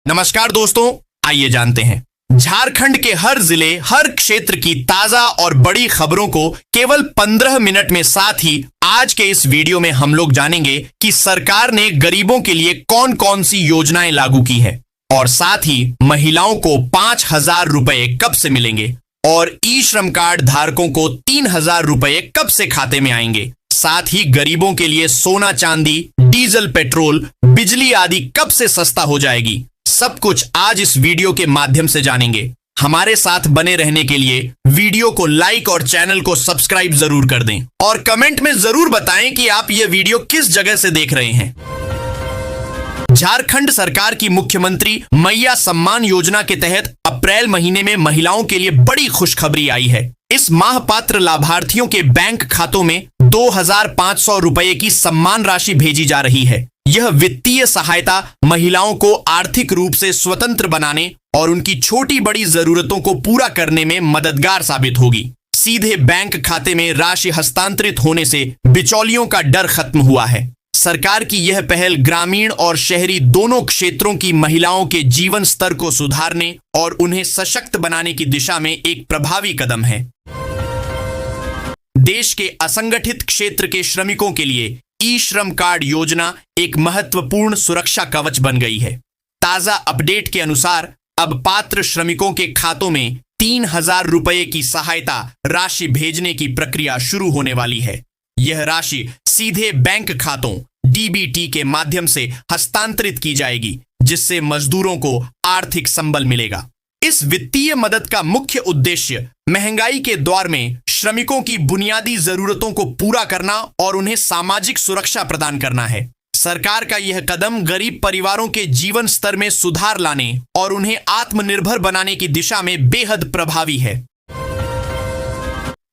नमस्कार दोस्तों, आइए जानते हैं झारखंड के हर जिले, हर क्षेत्र की ताजा और बड़ी खबरों को केवल 15 मिनट में। साथ ही आज के इस वीडियो में हम लोग जानेंगे कि सरकार ने गरीबों के लिए कौन कौन सी योजनाएं लागू की है और साथ ही महिलाओं को 5,000 रुपए कब से मिलेंगे और ई श्रम कार्ड धारकों को 3,000 रुपए कब से खाते में आएंगे। साथ ही गरीबों के लिए सोना चांदी, डीजल, पेट्रोल, बिजली आदि कब से सस्ता हो जाएगी। सब कुछ आज इस वीडियो के माध्यम से जानेंगे। हमारे साथ बने रहने के लिए वीडियो को लाइक और चैनल को सब्सक्राइब जरूर कर दें और कमेंट में जरूर बताएं कि आप यह वीडियो किस जगह से देख रहे हैं। झारखंड सरकार की मुख्यमंत्री मैया सम्मान योजना के तहत अप्रैल महीने में महिलाओं के लिए बड़ी खुशखबरी आई है। इस माह पात्र लाभार्थियों के बैंक खातों में 2,500 रुपए की सम्मान राशि भेजी जा रही है। यह वित्तीय सहायता महिलाओं को आर्थिक रूप से स्वतंत्र बनाने और उनकी छोटी बड़ी जरूरतों को पूरा करने में मददगार साबित होगी। सीधे बैंक खाते में राशि हस्तांतरित होने से बिचौलियों का डर खत्म हुआ है। सरकार की यह पहल ग्रामीण और शहरी दोनों क्षेत्रों की महिलाओं के जीवन स्तर को सुधारने और उन्हें सशक्त बनाने की दिशा में एक प्रभावी कदम है। देश के असंगठित क्षेत्र के श्रमिकों के लिए ई श्रम कार्ड योजना एक महत्वपूर्ण सुरक्षा कवच बन गई है। ताजा अपडेट के अनुसार अब पात्र श्रमिकों के खातों में 3,000 रुपए की सहायता राशि भेजने की प्रक्रिया शुरू होने वाली है। यह राशि सीधे बैंक खातों डीबीटी के माध्यम से हस्तांतरित की जाएगी, जिससे मजदूरों को आर्थिक संबल मिलेगा। इस वित्तीय मदद का मुख्य उद्देश्य महंगाई के दौर में श्रमिकों की बुनियादी जरूरतों को पूरा करना और उन्हें सामाजिक सुरक्षा प्रदान करना है। सरकार का यह कदम गरीब परिवारों के जीवन स्तर में सुधार लाने और उन्हें आत्मनिर्भर बनाने की दिशा में बेहद प्रभावी है।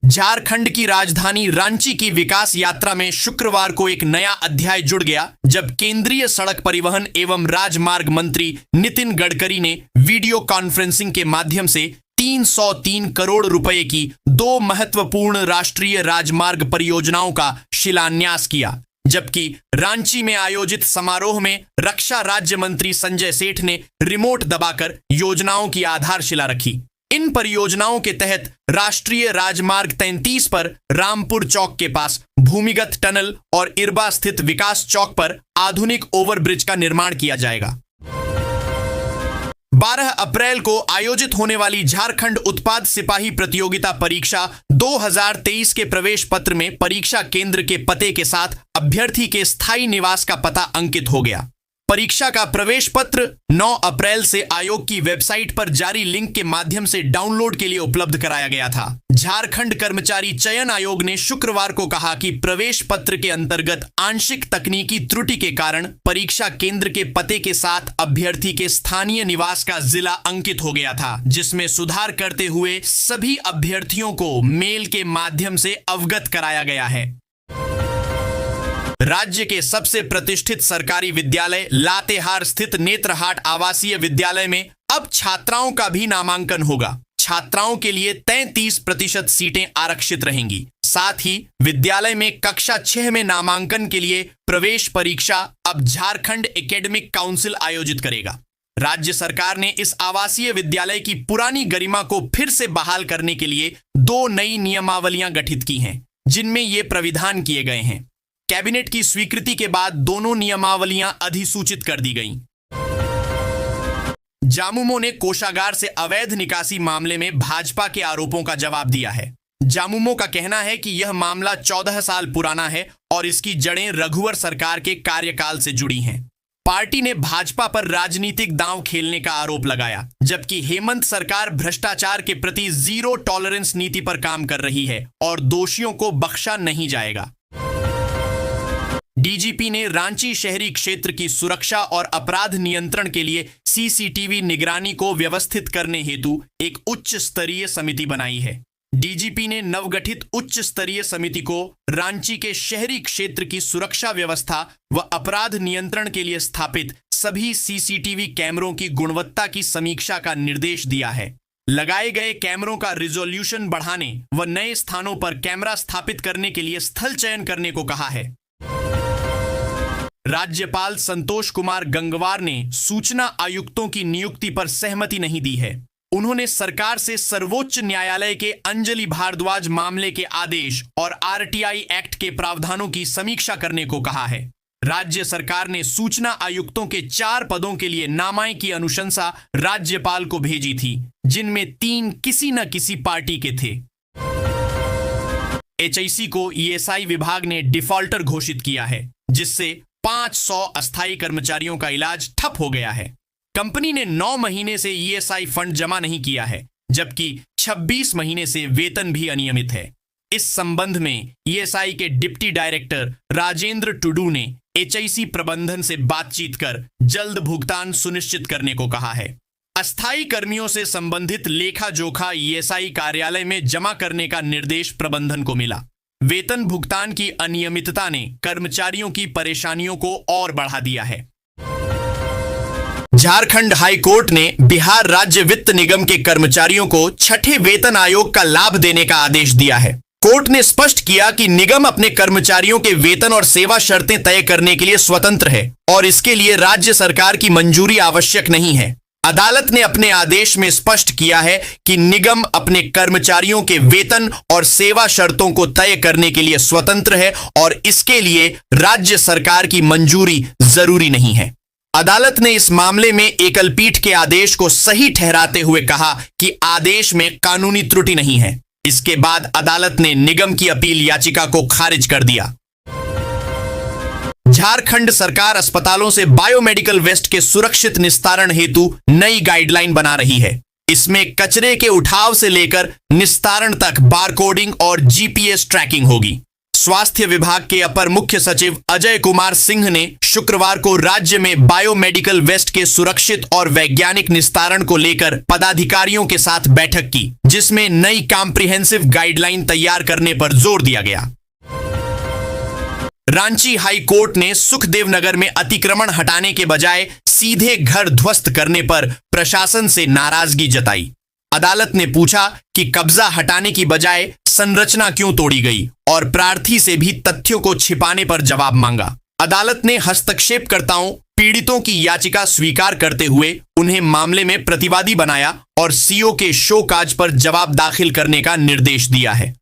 झारखंड की राजधानी रांची की विकास यात्रा में शुक्रवार को एक नया अध्याय जुड़ गया, जब केंद्रीय सड़क परिवहन एवं राजमार्ग मंत्री नितिन गडकरी ने वीडियो कॉन्फ्रेंसिंग के माध्यम से 303 करोड़ रुपए की 2 महत्वपूर्ण राष्ट्रीय राजमार्ग परियोजनाओं का शिलान्यास किया। जबकि रांची में आयोजित समारोह में रक्षा राज्य मंत्री संजय सेठ ने रिमोट दबाकर योजनाओं की आधारशिला रखी। इन परियोजनाओं के तहत राष्ट्रीय राजमार्ग 33 पर रामपुर चौक के पास भूमिगत टनल और इरबा स्थित विकास चौक पर आधुनिक ओवरब्रिज का निर्माण किया जाएगा। 12 अप्रैल को आयोजित होने वाली झारखंड उत्पाद सिपाही प्रतियोगिता परीक्षा 2023 के प्रवेश पत्र में परीक्षा केंद्र के पते के साथ अभ्यर्थी के स्थायी निवास का पता अंकित हो गया। परीक्षा का प्रवेश पत्र 9 अप्रैल से आयोग की वेबसाइट पर जारी लिंक के माध्यम से डाउनलोड के लिए उपलब्ध कराया गया था। झारखंड कर्मचारी चयन आयोग ने शुक्रवार को कहा कि प्रवेश पत्र के अंतर्गत आंशिक तकनीकी त्रुटि के कारण परीक्षा केंद्र के पते के साथ अभ्यर्थी के स्थानीय निवास का जिला अंकित हो गया था, जिसमें सुधार करते हुए सभी अभ्यर्थियों को मेल के माध्यम से अवगत कराया गया है। राज्य के सबसे प्रतिष्ठित सरकारी विद्यालय लातेहार स्थित नेत्रहाट आवासीय विद्यालय में अब छात्राओं का भी नामांकन होगा। छात्राओं के लिए 33% सीटें आरक्षित रहेंगी। साथ ही विद्यालय में कक्षा 6 में नामांकन के लिए प्रवेश परीक्षा अब झारखंड एकेडमिक काउंसिल आयोजित करेगा। राज्य सरकार ने इस आवासीय विद्यालय की पुरानी गरिमा को फिर से बहाल करने के लिए 2 नई नियमावलियां गठित की हैं, जिनमें ये प्राविधान किए गए हैं। कैबिनेट की स्वीकृति के बाद दोनों नियमावलियां अधिसूचित कर दी गईं। जामुमो ने कोषागार से अवैध निकासी मामले में भाजपा के आरोपों का जवाब दिया है। जामुमो का कहना है कि यह मामला 14 साल पुराना है और इसकी जड़ें रघुवर सरकार के कार्यकाल से जुड़ी हैं। पार्टी ने भाजपा पर राजनीतिक दांव खेलने का आरोप लगाया, जबकि हेमंत सरकार भ्रष्टाचार के प्रति जीरो टॉलरेंस नीति पर काम कर रही है और दोषियों को बख्शा नहीं जाएगा। डीजीपी ने रांची शहरी क्षेत्र की सुरक्षा और अपराध नियंत्रण के लिए सीसीटीवी निगरानी को व्यवस्थित करने हेतु एक उच्च स्तरीय समिति बनाई है। डीजीपी ने नवगठित उच्च स्तरीय समिति को रांची के शहरी क्षेत्र की सुरक्षा व्यवस्था व अपराध नियंत्रण के लिए स्थापित सभी सीसीटीवी कैमरों की गुणवत्ता की समीक्षा का निर्देश दिया है। लगाए गए कैमरों का रिजोल्यूशन बढ़ाने व नए स्थानों पर कैमरा स्थापित करने के लिए स्थल चयन करने को कहा है। राज्यपाल संतोष कुमार गंगवार ने सूचना आयुक्तों की नियुक्ति पर सहमति नहीं दी है। उन्होंने सरकार से सर्वोच्च न्यायालय के अंजलि भारद्वाज मामले के आदेश और आरटीआई एक्ट के प्रावधानों की समीक्षा करने को कहा है। राज्य सरकार ने सूचना आयुक्तों के 4 पदों के लिए नामांकन की अनुशंसा राज्यपाल को भेजी थी, जिनमें 3 किसी न किसी पार्टी के थे। एचईसी को ईएसआई विभाग ने डिफॉल्टर घोषित किया है, जिससे 500 अस्थायी कर्मचारियों का इलाज ठप हो गया है। कंपनी ने 9 महीने से ईएसआई फंड जमा नहीं किया है, जबकि 26 महीने से वेतन भी अनियमित है। इस संबंध में ईएसआई के डिप्टी डायरेक्टर राजेंद्र टुडू ने एचईसी प्रबंधन से बातचीत कर जल्द भुगतान सुनिश्चित करने को कहा है। अस्थायी कर्मियों से संबंधित लेखा जोखा ईएसआई कार्यालय में जमा करने का निर्देश प्रबंधन को मिला। वेतन भुगतान की अनियमितता ने कर्मचारियों की परेशानियों को और बढ़ा दिया है। झारखंड हाई कोर्ट ने बिहार राज्य वित्त निगम के कर्मचारियों को छठे वेतन आयोग का लाभ देने का आदेश दिया है। कोर्ट ने स्पष्ट किया कि निगम अपने कर्मचारियों के वेतन और सेवा शर्तें तय करने के लिए स्वतंत्र है और इसके लिए राज्य सरकार की मंजूरी आवश्यक नहीं है। अदालत ने अपने आदेश में स्पष्ट किया है कि निगम अपने कर्मचारियों के वेतन और सेवा शर्तों को तय करने के लिए स्वतंत्र है और इसके लिए राज्य सरकार की मंजूरी जरूरी नहीं है। अदालत ने इस मामले में एकल पीठ के आदेश को सही ठहराते हुए कहा कि आदेश में कानूनी त्रुटि नहीं है। इसके बाद अदालत ने निगम की अपील याचिका को खारिज कर दिया। झारखंड सरकार अस्पतालों से बायोमेडिकल वेस्ट के सुरक्षित निस्तारण हेतु नई गाइडलाइन बना रही है। इसमें कचरे के उठाव से लेकर निस्तारण तक बारकोडिंग और जीपीएस ट्रैकिंग होगी। स्वास्थ्य विभाग के अपर मुख्य सचिव अजय कुमार सिंह ने शुक्रवार को राज्य में बायोमेडिकल वेस्ट के सुरक्षित और वैज्ञानिक निस्तारण को लेकर पदाधिकारियों के साथ बैठक की, जिसमें नई कॉम्प्रिहेंसिव गाइडलाइन तैयार करने पर जोर दिया गया। रांची हाई कोर्ट ने सुखदेव नगर में अतिक्रमण हटाने के बजाय सीधे घर ध्वस्त करने पर प्रशासन से नाराजगी जताई। अदालत ने पूछा कि कब्जा हटाने की बजाय संरचना क्यों तोड़ी गई और प्रार्थी से भी तथ्यों को छिपाने पर जवाब मांगा। अदालत ने हस्तक्षेपकर्ताओं पीड़ितों की याचिका स्वीकार करते हुए उन्हें मामले में प्रतिवादी बनाया और सीओ के शो काज पर जवाब दाखिल करने का निर्देश दिया है।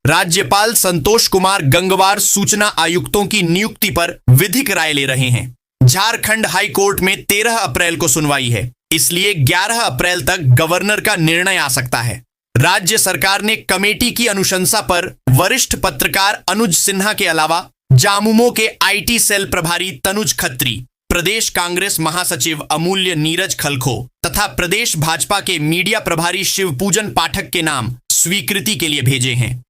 राज्यपाल संतोष कुमार गंगवार सूचना आयुक्तों की नियुक्ति पर विधिक राय ले रहे हैं। झारखंड हाई कोर्ट में 13 अप्रैल को सुनवाई है, इसलिए 11 अप्रैल तक गवर्नर का निर्णय आ सकता है। राज्य सरकार ने कमेटी की अनुशंसा पर वरिष्ठ पत्रकार अनुज सिन्हा के अलावा जामुमो के आईटी सेल प्रभारी तनुज खत्री, प्रदेश कांग्रेस महासचिव अमूल्य नीरज खलखो तथा प्रदेश भाजपा के मीडिया प्रभारी शिवपूजन पाठक के नाम स्वीकृति के लिए भेजे हैं।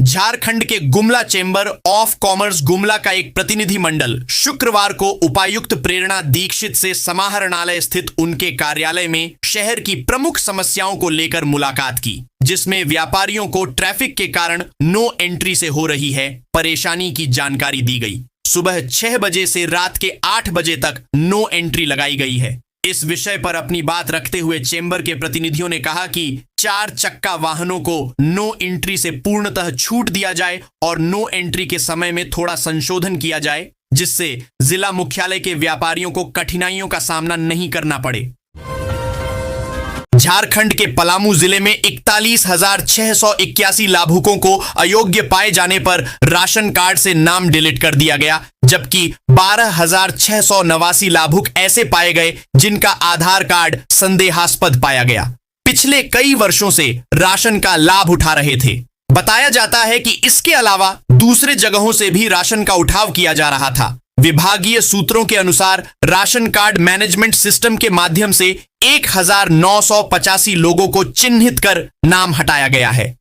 झारखंड के Gumla chamber of commerce Gumla का एक प्रतिनिधि मंडल शुक्रवार को उपायुक्त प्रेरणा दीक्षित से समाहरणालय स्थित उनके कार्यालय में शहर की प्रमुख समस्याओं को लेकर मुलाकात की, जिसमें व्यापारियों को ट्रैफिक के कारण नो एंट्री से हो रही है परेशानी की जानकारी दी गई। सुबह 6 बजे से रात के 8 बजे तक नो एंट्री लगाई गई है। इस विषय पर अपनी बात रखते हुए चेंबर के प्रतिनिधियों ने कहा कि 4 चक्का वाहनों को नो एंट्री से पूर्णतः छूट दिया जाए और नो एंट्री के समय में थोड़ा संशोधन किया जाए, जिससे जिला मुख्यालय के व्यापारियों को कठिनाइयों का सामना नहीं करना पड़े। झारखंड के पलामू जिले में 41,681 लाभुकों को अयोग्य पाए जाने पर राशन कार्ड से नाम डिलीट कर दिया गया, जबकि 12,689 लाभुक ऐसे पाए गए जिनका आधार कार्ड संदेहास्पद पाया गया। पिछले कई वर्षों से राशन का लाभ उठा रहे थे। बताया जाता है कि इसके अलावा दूसरे जगहों से भी राशन का उठाव किया जा रहा था। विभागीय सूत्रों के अनुसार राशन कार्ड मैनेजमेंट सिस्टम के माध्यम से 1,985 लोगों को चिन्हित कर नाम हटाया गया है।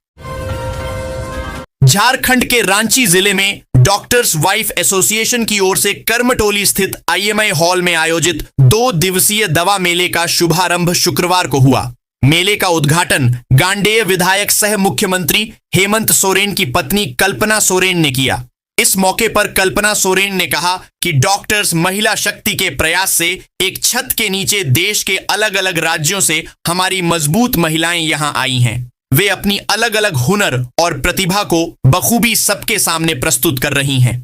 झारखंड के रांची जिले में डॉक्टर्स वाइफ एसोसिएशन की ओर से कर्मटोली स्थित IMI हॉल में आयोजित 2 दिवसीय दवा मेले का शुभारंभ शुक्रवार को हुआ। मेले का उद्घाटन गांडेय विधायक सह मुख्यमंत्री हेमंत सोरेन की पत्नी कल्पना सोरेन ने किया। इस मौके पर कल्पना सोरेन ने कहा कि डॉक्टर्स महिला शक्ति के प्रयास से एक छत के नीचे देश के अलग अलग राज्यों से हमारी मजबूत महिलाएं यहां आई हैं। वे अपनी अलग अलग हुनर और प्रतिभा को बखूबी सबके सामने प्रस्तुत कर रही हैं।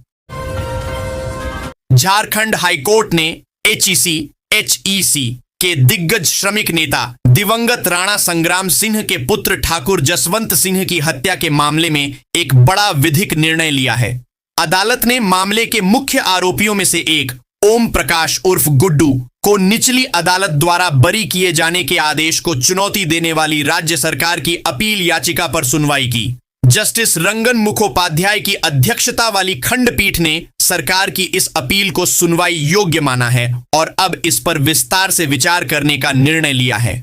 झारखंड हाईकोर्ट ने HEC के दिग्गज श्रमिक नेता दिवंगत राणा संग्राम सिंह के पुत्र ठाकुर जसवंत सिंह की हत्या के मामले में एक बड़ा विधिक निर्णय लिया है। अदालत ने मामले के मुख्य आरोपियों में से एक ओम प्रकाश उर्फ गुड्डू को निचली अदालत द्वारा बरी किए जाने के आदेश को चुनौती देने वाली राज्य सरकार की अपील याचिका पर सुनवाई की। जस्टिस रंगन मुखोपाध्याय की अध्यक्षता वाली खंडपीठ ने सरकार की इस अपील को सुनवाई योग्य माना है और अब इस पर विस्तार से विचार करने का निर्णय लिया है।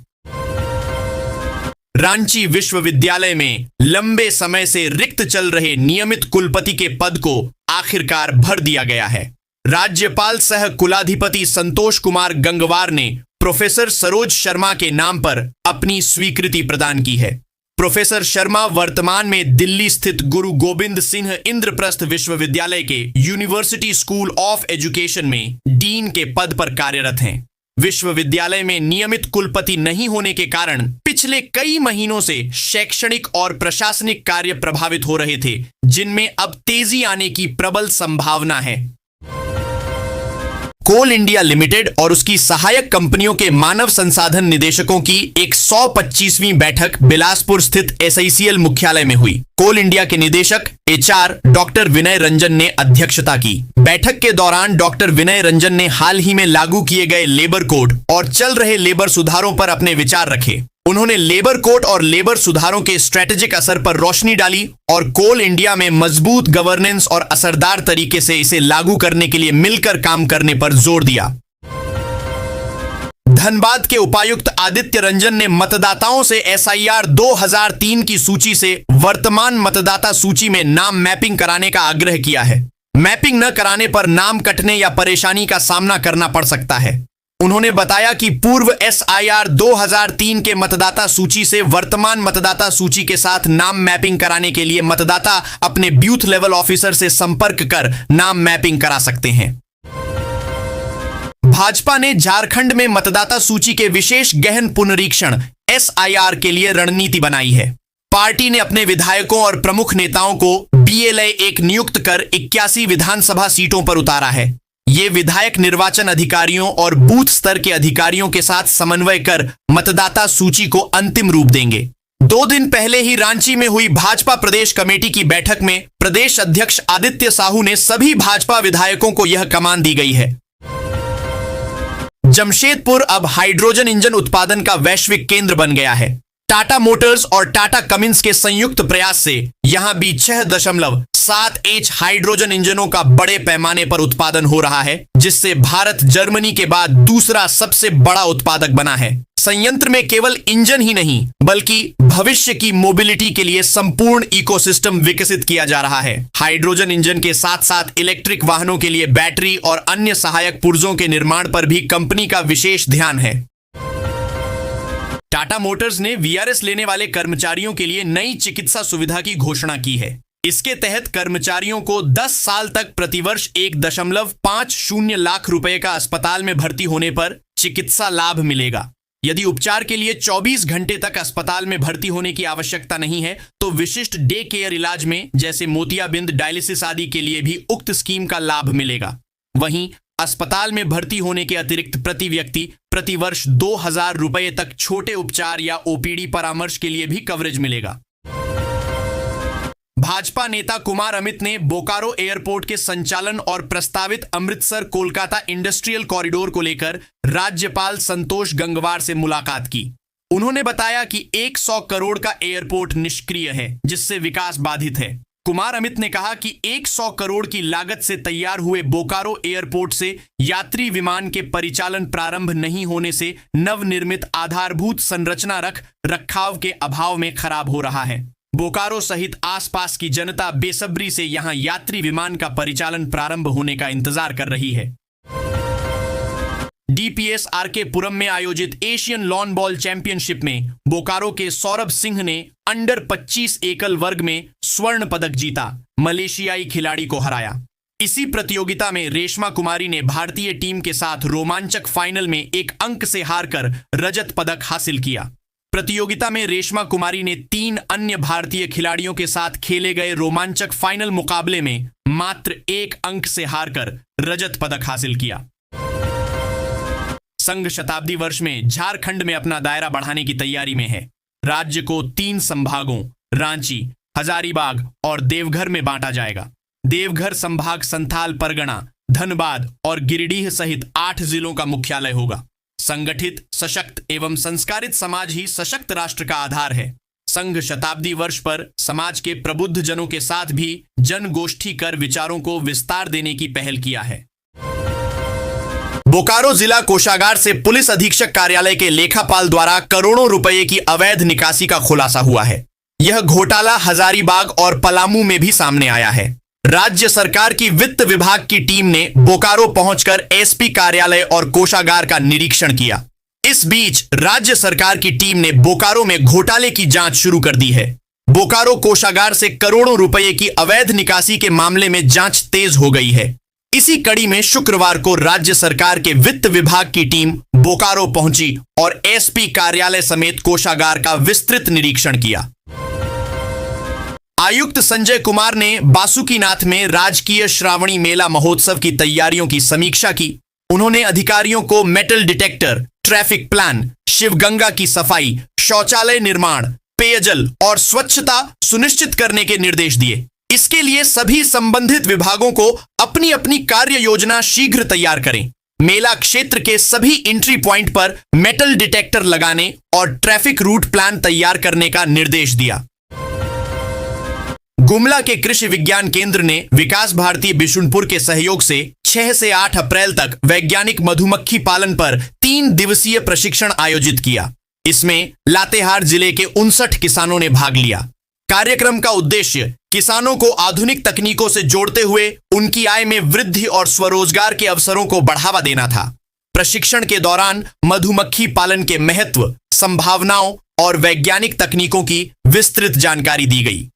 रांची विश्वविद्यालय में लंबे समय से रिक्त चल रहे नियमित कुलपति के पद को आखिरकार भर दिया गया है। राज्यपाल सह कुलाधिपति संतोष कुमार गंगवार ने प्रोफेसर सरोज शर्मा के नाम पर अपनी स्वीकृति प्रदान की है। प्रोफेसर शर्मा वर्तमान में दिल्ली स्थित गुरु गोविंद सिंह इंद्रप्रस्थ विश्वविद्यालय के यूनिवर्सिटी स्कूल ऑफ एजुकेशन में डीन के पद पर कार्यरत हैं। विश्वविद्यालय में नियमित कुलपति नहीं होने के कारण पिछले कई महीनों से शैक्षणिक और प्रशासनिक कार्य प्रभावित हो रहे थे, जिनमें अब तेजी आने की प्रबल संभावना है। कोल इंडिया लिमिटेड और उसकी सहायक कंपनियों के मानव संसाधन निदेशकों की 125वीं बैठक बिलासपुर स्थित SICL मुख्यालय में हुई। कोल इंडिया के निदेशक HR डॉक्टर विनय रंजन ने अध्यक्षता की। बैठक के दौरान डॉक्टर विनय रंजन ने हाल ही में लागू किए गए लेबर कोड और चल रहे लेबर सुधारों पर अपने विचार रखे। उन्होंने लेबर कोड और लेबर सुधारों के स्ट्रेटेजिक असर पर रोशनी डाली और कोल इंडिया में मजबूत गवर्नेंस और असरदार तरीके से इसे लागू करने के लिए मिलकर काम करने पर जोर दिया। धनबाद के उपायुक्त आदित्य रंजन ने मतदाताओं से SIR 2003 की सूची से वर्तमान मतदाता सूची में नाम मैपिंग कराने का आग्रह किया है। मैपिंग न कराने पर नाम कटने या परेशानी का सामना करना पड़ सकता है। उन्होंने बताया कि पूर्व SIR 2003 के मतदाता सूची से वर्तमान मतदाता सूची के साथ नाम मैपिंग कराने के लिए मतदाता अपने बूथ लेवल ऑफिसर से संपर्क कर नाम मैपिंग करा सकते हैं। भाजपा ने झारखंड में मतदाता सूची के विशेष गहन पुनरीक्षण SIR के लिए रणनीति बनाई है। पार्टी ने अपने विधायकों और प्रमुख नेताओं को BLA 1 नियुक्त कर 81 विधानसभा सीटों पर उतारा है। ये विधायक निर्वाचन अधिकारियों और बूथ स्तर के अधिकारियों के साथ समन्वय कर मतदाता सूची को अंतिम रूप देंगे। 2 दिन पहले ही रांची में हुई भाजपा प्रदेश कमेटी की बैठक में प्रदेश अध्यक्ष आदित्य साहू ने सभी भाजपा विधायकों को यह कमान दी गई है। जमशेदपुर अब हाइड्रोजन इंजन उत्पादन का वैश्विक केंद्र बन गया है। टाटा मोटर्स और टाटा कमिंस के संयुक्त प्रयास से यहां भी 6.7H हाइड्रोजन इंजनों का बड़े पैमाने पर उत्पादन हो रहा है, जिससे भारत जर्मनी के बाद दूसरा सबसे बड़ा उत्पादक बना है। संयंत्र में केवल इंजन ही नहीं बल्कि भविष्य की मोबिलिटी के लिए संपूर्ण इकोसिस्टम विकसित किया जा रहा है। हाइड्रोजन इंजन के साथ साथ इलेक्ट्रिक वाहनों के लिए बैटरी और अन्य सहायक पुर्जों के निर्माण पर भी कंपनी का विशेष ध्यान है। टाटा मोटर्स ने VRS लेने वाले कर्मचारियों के लिए नई चिकित्सा सुविधा की घोषणा की है। इसके तहत कर्मचारियों को 10 साल तक प्रतिवर्ष 1.50 लाख रुपए का अस्पताल में भर्ती होने पर चिकित्सा लाभ मिलेगा। यदि उपचार के लिए 24 घंटे तक अस्पताल में भर्ती होने की आवश्यकता नहीं है तो विशिष्ट डे केयर इलाज में जैसे मोतियाबिंद, डायलिसिस आदि के लिए भी उक्त स्कीम का लाभ मिलेगा। वहीं अस्पताल में भर्ती होने के अतिरिक्त प्रति व्यक्ति प्रति वर्ष 2000 रुपए तक छोटे उपचार या OPD परामर्श के लिए भी कवरेज मिलेगा। भाजपा नेता कुमार अमित ने बोकारो एयरपोर्ट के संचालन और प्रस्तावित अमृतसर कोलकाता इंडस्ट्रियल कॉरिडोर को लेकर राज्यपाल संतोष गंगवार से मुलाकात की। उन्होंने बताया कि 100 करोड़ का एयरपोर्ट निष्क्रिय है, जिससे विकास बाधित है। कुमार अमित ने कहा कि 100 करोड़ की लागत से तैयार हुए बोकारो एयरपोर्ट से यात्री विमान के परिचालन प्रारंभ नहीं होने से नवनिर्मित आधारभूत संरचना रखाव के अभाव में खराब हो रहा है। बोकारो सहित आसपास की जनता बेसब्री से यहां यात्री विमान का परिचालन प्रारंभ होने का इंतजार कर रही है। DPS RK पुरम में आयोजित एशियन लॉन बॉल चैंपियनशिप में बोकारो के सौरभ सिंह ने अंडर 25 एकल वर्ग में स्वर्ण पदक जीता, मलेशियाई खिलाड़ी को हराया। इसी प्रतियोगिता में रेशमा कुमारी ने भारतीय टीम के साथ रोमांचक फाइनल में 1 अंक से हारकर रजत पदक हासिल किया। प्रतियोगिता में रेशमा कुमारी ने 3 अन्य भारतीय खिलाड़ियों के साथ खेले गए रोमांचक फाइनल मुकाबले में मात्र 1 अंक से हारकर रजत पदक हासिल किया। संघ शताब्दी वर्ष में झारखंड में अपना दायरा बढ़ाने की तैयारी में है। राज्य को 3 संभागों रांची, हजारीबाग और देवघर में बांटा जाएगा। देवघर संभाग संथाल परगना, धनबाद और गिरिडीह सहित 8 जिलों का मुख्यालय होगा। संगठित, सशक्त एवं संस्कारित समाज ही सशक्त राष्ट्र का आधार है। संघ शताब्दी वर्ष पर समाज के प्रबुद्ध जनों के साथ भी जनगोष्ठी कर विचारों को विस्तार देने की पहल किया है। बोकारो जिला कोषागार से पुलिस अधीक्षक कार्यालय के लेखापाल द्वारा करोड़ों रुपए की अवैध निकासी का खुलासा हुआ है। यह घोटाला हजारीबाग और पलामू में भी सामने आया है। राज्य सरकार की वित्त विभाग की टीम ने बोकारो पहुंचकर एसपी कार्यालय और कोषागार का निरीक्षण किया। इस बीच राज्य सरकार की टीम ने बोकारो में घोटाले की जांच शुरू कर दी है। बोकारो कोषागार से करोड़ों रुपए की अवैध निकासी के मामले में जांच तेज हो गई है। इसी कड़ी में शुक्रवार को राज्य सरकार के वित्त विभाग की टीम बोकारो पहुंची और एसपी कार्यालय समेत कोषागार का विस्तृत निरीक्षण किया। आयुक्त संजय कुमार ने बासुकीनाथ में राजकीय श्रावणी मेला महोत्सव की तैयारियों की समीक्षा की। उन्होंने अधिकारियों को metal detector, traffic plan, Shivganga की सफाई, शौचालय निर्माण, पेयजल और स्वच्छता सुनिश्चित करने के निर्देश दिए। इसके लिए सभी संबंधित विभागों को अपनी अपनी कार्य योजना शीघ्र तैयार करें। मेला क्षेत्र के सभी एंट्री पॉइंट पर मेटल डिटेक्टर लगाने और ट्रैफिक रूट प्लान तैयार करने का निर्देश दिया। गुमला के कृषि विज्ञान केंद्र ने विकास भारती बिशुनपुर के सहयोग से 6 से 8 अप्रैल तक वैज्ञानिक मधुमक्खी पालन पर 3 दिवसीय प्रशिक्षण आयोजित किया। इसमें लातेहार जिले के 59 किसानों ने भाग लिया। कार्यक्रम का उद्देश्य किसानों को आधुनिक तकनीकों से जोड़ते हुए उनकी आय में वृद्धि और स्वरोजगार के अवसरों को बढ़ावा देना था। प्रशिक्षण के दौरान मधुमक्खी पालन के महत्व, संभावनाओं और वैज्ञानिक तकनीकों की विस्तृत जानकारी दी गई।